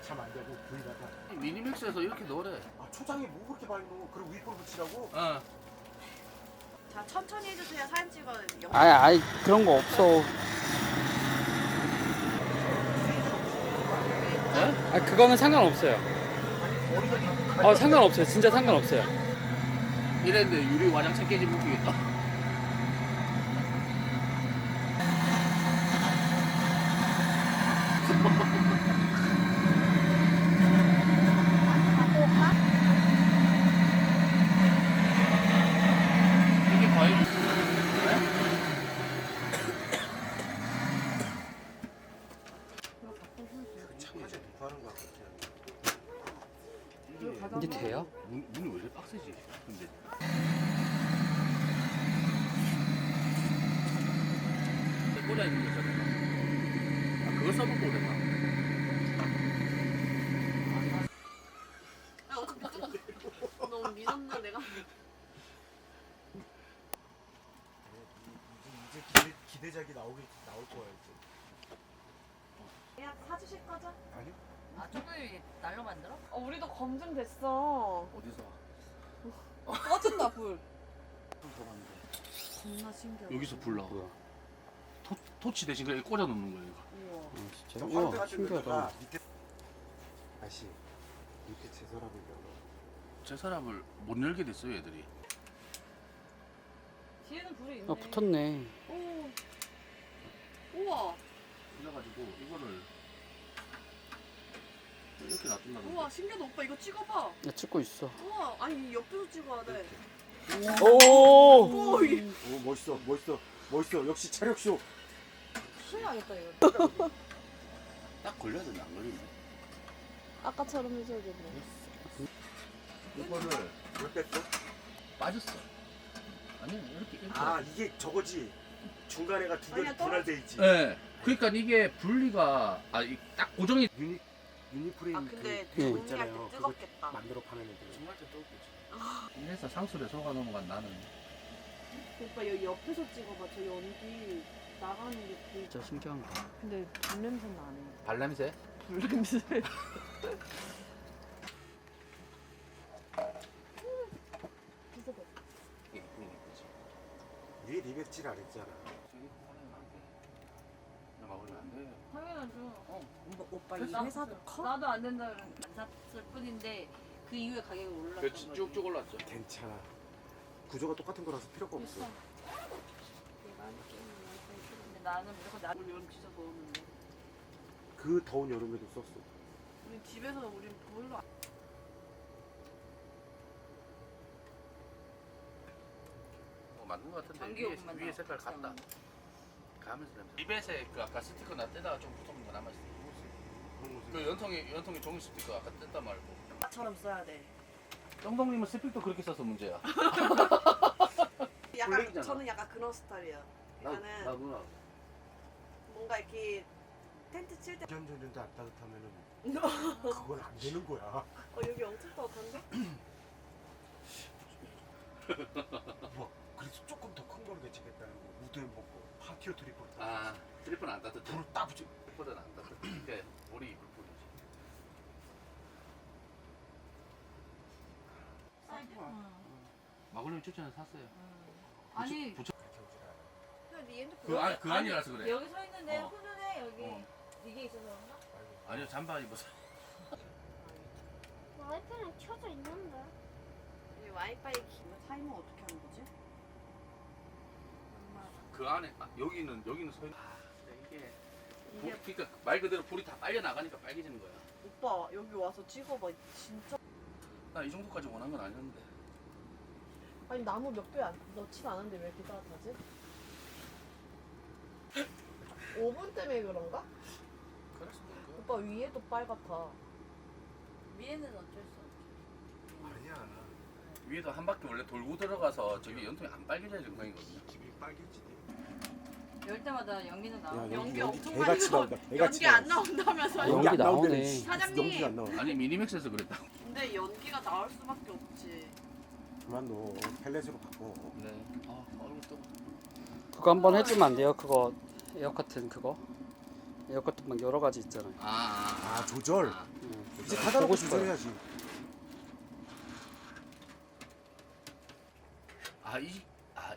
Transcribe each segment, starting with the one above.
참 안 되고 V가다. 미니맥스에서 이렇게 넣으래. 아 초장에 뭐 그렇게 많이 넣어? 그리고 위포 붙이라고? 어. 자 천천히 해주세요. 사진 찍어. 아이 그런 거 없어. 아 그거는 상관없어요. 상관없어요. 진짜 상관없어요. 이랬는데 유리 와장창 깨지면 웃기겠다. 이게 과일. 창문에 놓고 하는 거야 그렇게. 이게 돼요? 문이 왜 이렇게 빡세지? 근데 꽂아 있는 거잖아. 아 그걸 써먹고 그랬나? 너무 믿었나 내가. 이제 기대작이 나올 거야 이제. 그냥 사주실 거죠? 아니? 아, 쭈구이 날로 만들어? 우리도 검증됐어. 어디서? 꺼진다 불. 써봤는데 겁나 신기하다. 여기서 불러. 뭐야? 토치 대신 그냥 꽂아 놓는 거야 이거. 우와. 진짜? 화대 우와 같은 신기하다. 데다가 밑에 다시 밑에 제 서랍을 열어. 제 서랍을 못 열게 됐어요 애들이. 뒤에는 불이 있네. 붙었네. 오. 우와. 그래가지고 이거를 이렇게 놔둔다는 우와 신기하다. 오빠 이거 찍어봐. 나 찍고 있어. 우와. 아니 옆에서 찍어야 돼. 오. 오. 이- 오 멋있어. 역시 체력쇼. 큰일 나겠다, 이거. 딱 걸려야 되는데 안 걸리네. 아까처럼 해줘야겠네. 이거를 왜 뺐어? 빠졌어. 아니 이렇게. 아 이게 저거지. 중간에가 두 개로 아니야, 떨어져. 분할돼 있지. 네. 그러니까 이게 분리가 딱 고정이. 유니프레임 아 근데 예. 그거 정리할 있잖아요. 때 그거 뜨겁겠다. 만들어 파는 애들. 정말 뜨겁지. 이래서 상술에 속아 넘어간 나는. 오빠 여기 옆에서 찍어봐. 저 연기 나가는 게 보이. 진짜 신기한 거. 근데 불 냄새 나네. 발냄새? 불 냄새. 얘 리백질 안 했잖아. 나 먹으면 안 돼. 당연하죠. 오빠 이 회사도 커? 나도 안 된다 그러면 안 샀을 뿐인데 그 이후에 가격이 올랐던 그렇지 거지. 쭉쭉 올랐죠. 괜찮아. 구조가 똑같은 거라서 필요가 없어. 비싸. 근데 나는 무조건 나 여름 진짜 더웠는데. 그 더운 여름에도 썼어. 우리 집에서 우린 보일러 안- 맞는 것 같은데 전기 오븐만 위에 색깔 같다. 가면서 냄새. 리벳에 그 아까 스티커 나 떼다가 좀 붙은 거 남았어. 그 연통이 종이 스티커 아까 뗐다 말고. 처럼 써야 돼. 똥동님은 스픽도 그렇게 써서 문제야. 약간 블랙이잖아. 저는 약간 그런 스타일이야. 나는 누나. 뭔가 이렇게 텐트 칠 때. 전전전도 안 따뜻하면은 그건 안 되는 거야. 여기 엄청 따뜻한데? 뭐 그래서 조금 더 큰 거를 개치겠다는 거. 우드에 먹고 파티어 트리플. 아 트리플은 안 따뜻해. 불을 딱 붙여. 트리플은 안 따뜻해. 그러니까 우리 불뿐이지. 마블링 추천을 샀어요. 아니 붙여. 그냥 네 핸드폰. 그 안이라서 그래. 여기 서 있는데 어. 훈훈해 여기 어. 이게 있어서 그런가? 아니요 잠바 입어서. 와이프는 켜져 있는데. 이 와이파이 타이머 어떻게 하는 거지? 그 안에 여기는 서 있는. 이게 이게 그러니까 말 그대로 불이 다 빨려 나가니까 빨개지는 거야. 오빠 여기 와서 찍어봐. 진짜. 나 이 정도까지 원한 건 아니었는데. 아니 나무 몇 개 넣진 않은데 왜 이렇게 따뜻하지? 오븐 때문에 그런가? 그럴 수도 있고. 오빠 위에도 빨갛다. 위에는 어쩔 수 없지. 아니야. 위에도 한 바퀴 원래 돌고 들어가서 저기 연통이 안 빨개져야 정상이거든요. 집이 빨개지네. 열 때마다 연기는 나와. 야, 연기 여기 엄청 개같이 많이 나오. 나온다. 연기 개같이 안 나와. 나온다면서요? 연기 안 나온다며. 나오네. 씨. 사장님. 연기가 안 나와. 아니 미니맥스에서 그랬다. 근데 연기가 나올 수밖에 없지. 그만 넣어. 펠렛으로 바꿔. 네. 아 얼굴 또. 그거 한번 해주면 안 돼요? 그거 에어 커튼 그거 이것도 막 여러 가지 있잖아요. 아 조절. 이제 보고 닫아놓고 싶어요. 조절해야지.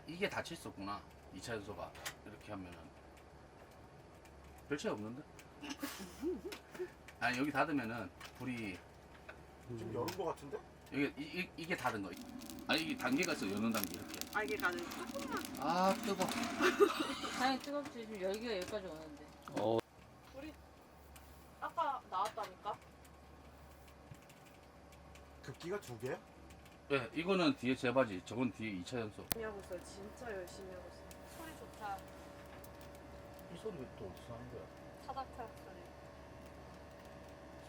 이게 닫혀 있었구나. 2차 연소가 이렇게 하면은 별 차이 없는데? 아니 여기 닫으면은 불이 좀 열은 거 같은데? 이게 다른 거. 아니 이게 단계가 있어. 여는 단계 이렇게. 알게가는 아 뜨거. 당연히 뜨겁지. 지금 열기가 여기까지 오는데. 어, 아까 나왔다니까? 급기가 2개? 네, 이거는 뒤에 제 바지, 저건 뒤에 2차 연소. 열심히 하고 있어요. 진짜 열심히 하고 있어요. 소리 좋다. 이 소리 또 어디서 하는 거야? 타닥타닥 소리.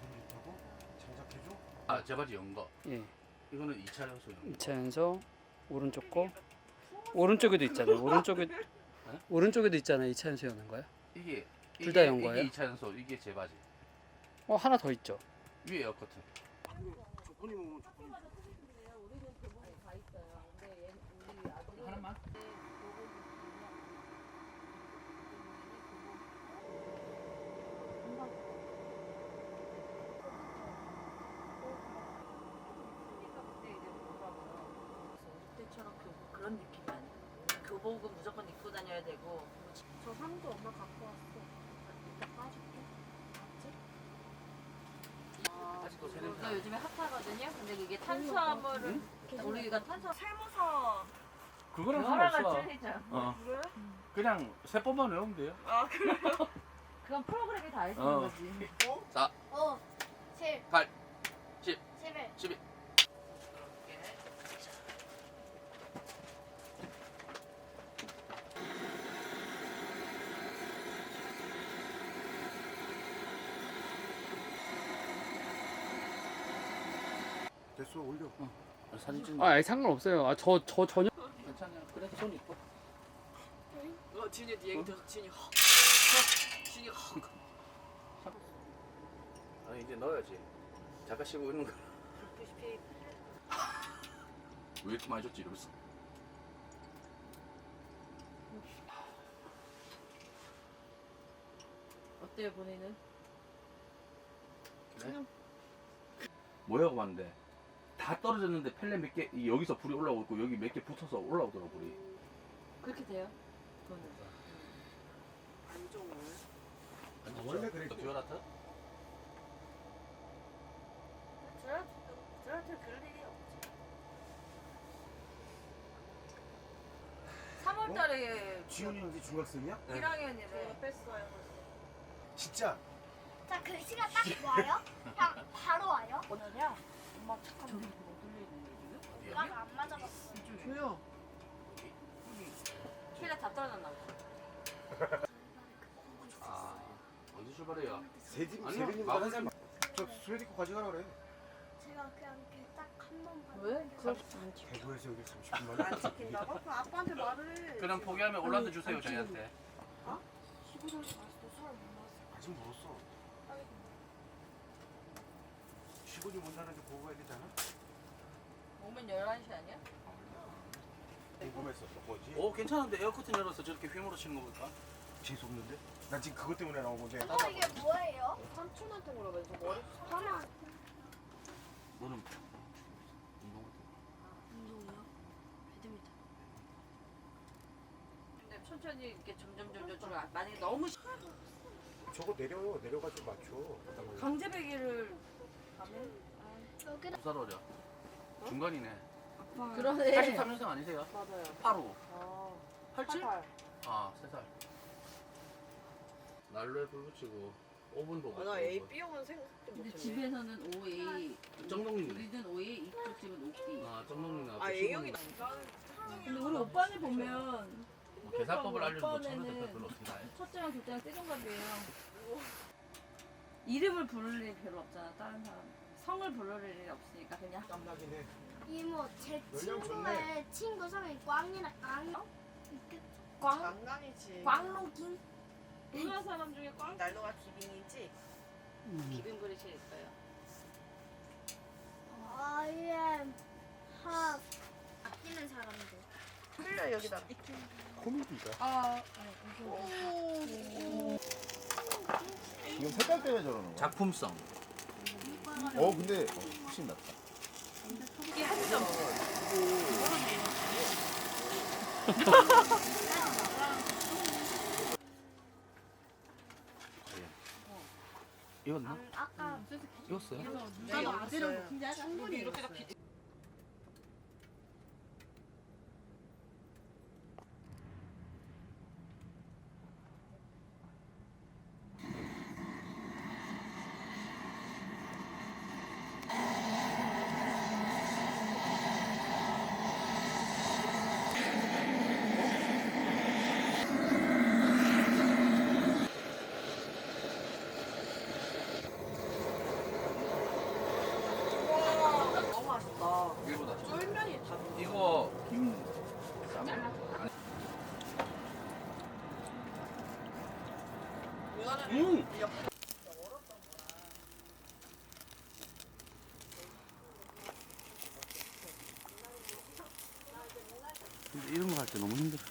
손이 있다고? 장착해줘? 아, 제 바지 연 거. 예. 이거는 2차 연소 연 거. 2차 연소 오른쪽 거. 오른쪽에도 있잖아요. 오른쪽에도 있잖아요. 2차 연소 여는 거요? 이게 둘다연 거예요? 이게 2차 연소, 이게 제 바지. 하나 더 있죠. 위에 에어커튼. 조건이 먹으면 조건이. 우리는 교복이 다 있어요. 근데 우리 아들이 하나만? 때처럼 그런 느낌이 아니야. 교복은 무조건 입고 다녀야 되고. 저 상도 엄마 갖고 왔어. 이따 빠줄게. 아직도 새 이거 냄새. 요즘에 핫하거든요. 근데 그게 탄수화물을 우리가 세무서 그거랑 하나가 상관없어. 틀리죠. 왜? 그냥 세법만 외우면 돼요. 아 그래? 그건 프로그램이 다 해주는 어. 거지. 5, 7, 8, 10, 11. 12. 됐어 올려. 사진 찍는 아니, 상관없어요. 저 전혀 괜찮아요. 그래 손 있고. 지은이 네 얘기 들어서 지은이 헉. 지은이 헉. 아니 이제 넣어야지. 잠깐 쉬고 있는 거. 왜 이렇게 많이 줬지 이러면서. 어때요 본인은? 네? 뭐라고 봤는데 다 떨어졌는데 펠렛 몇 개 여기서 불이 올라오고 있고 여기 몇 개 붙어서 올라오더라고 불이. 그렇게 돼요? 저는. 안 좋은 거예요? 원래 그래. 듀얼아트? 저한테 그럴 일이 없지. 3월달에 지훈이 여기 중학생이야? 1학년이래. 뺐어요. 진짜. 자, 글씨가 딱 와요? 그냥 바로 와요? 뭐냐? 엄마 착한 저기 뭐 뚫려있는 거 지금? 난 안 맞아봤어. 줘요. 키가 다 떨어졌나 보다. 아 어디 출발해요? 세빈 아니요, 세빈이 마블 한 살. 저 스웨디 거 가져가라 그래. 제가 그냥 이렇게 딱 한 번 봤는데. 왜? 그걸 대구에서 여기 30분만. 안 지킨다고? 그럼 아빠한테 말을 해. 그럼 포기하면 올란드 주세요 저희한테. 시골에서 아직도 술을 못 마셨어. 아직 멀었어. 시골이 못 나는데 보고 가야 되잖아. 오면 11시 아니야? 궁금했었어 거지. 오 괜찮은데 에어커튼 열어서 저렇게 휘몰아 치는 거 볼까? 재수 없는데? 나 지금 그것 때문에 나온 건데. 이게 뭐예요? 삼촌한테 물어봐서 머리 하나. 너는 운동 운동이요? 배드민턴. 근데 천천히 이렇게 점점 좀 만약에 너무 저거 내려요. 내려가지고 맞춰. 강제배기를 하면 여기다. 부살 어려. 중간이네. 그러네. 83년생 아니세요? 맞아요. 85. 아, 87? 88. 아 3살. 난로에 불 붙이고 오븐 보고. 나 A, B형은 생각도 근데 못했네. 집에서는 OA, 정동님네. 우리는 OA, 이쪽 집은 OB. 아 정동님 아, A형이 나. 근데 우리 오빠네 보면 계산법을 알려주고 오빠네는- 천원대 별로 없습니다. 첫째랑 둘째랑 떼동갑이에요. 이름을 부를 일이 별로 없잖아, 다른 사람. 성을 부를 일이 없으니까 그냥. 땀나긴 해. 이모, 제 연령 친구의 친구 성이 꽝이나 깡. 이렇게 장난이지. 꽝로긴? 누나 사람 중에 꽝 날로가 기빙이지? 기빈 그릇이 있어요. I am half. 아끼는 사람들. 흘려 여기다. 코미디가. 아, 오. 지금 색깔 때문에 저러는 거야. 작품성. 근데 훨씬 낫다. 이게 한 점. 익었나? 아까 익었어요? 나도 아재랑 충분히 이렇게 다 너무 맛있다. 일보다. 쫄면이 다 이거 김 쌈? 이거는 근데 이런 거 할 때 너무 힘들어.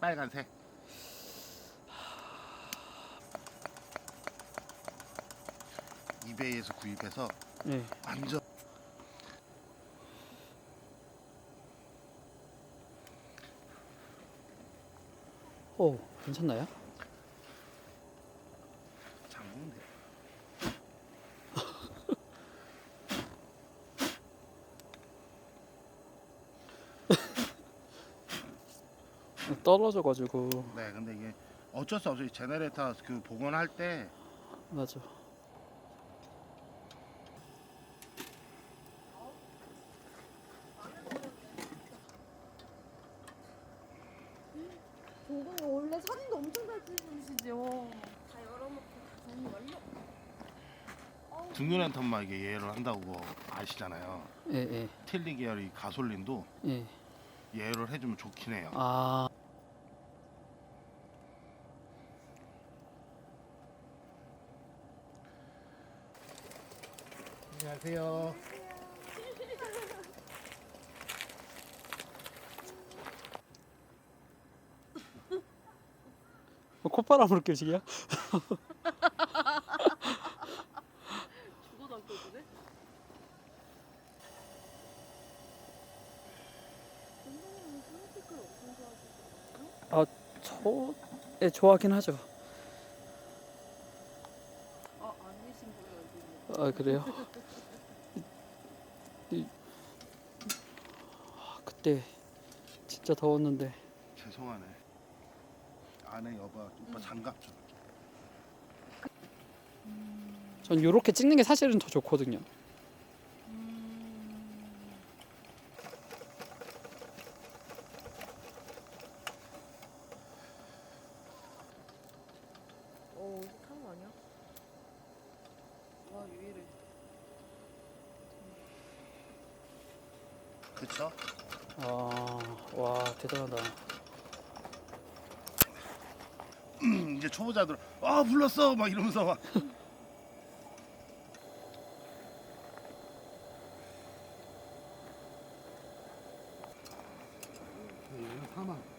빨간색. 이베이에서 구입해서 네. 완전 괜찮나요? 장군데. 떨어져가지고. 네, 근데 이게 어쩔 수 없이 제네레이터 그 복원할 때 맞아. 동동이 원래 사진도 엄청 잘 찍으시죠. 다 열어놓고 다 정리 완료. 중년 랜턴만 이게 예열을 한다고 아시잖아요. 예, 예, 틸리 계열의 가솔린도 예. 예열을 해주면 좋긴 해요. 아, 안녕하세요. 콧바람으로 껴시기야? 죽어도 안 껴주네. 동동이는 스노피클 엄청 좋아하시죠? 예, 좋아하긴 하죠. 안 계신 분이 어디 있는 아, 그래요? 그때 진짜 더웠는데. 죄송하네. 안에 오빠 장갑 좀. 전 요렇게 찍는 게 사실은 더 좋거든요. 어디서 탄거 아니야? 와 유일해. 그쵸? 와, 대단하다. 이제 초보자들 불렀어 막 이러면서 막. 얘는 4만.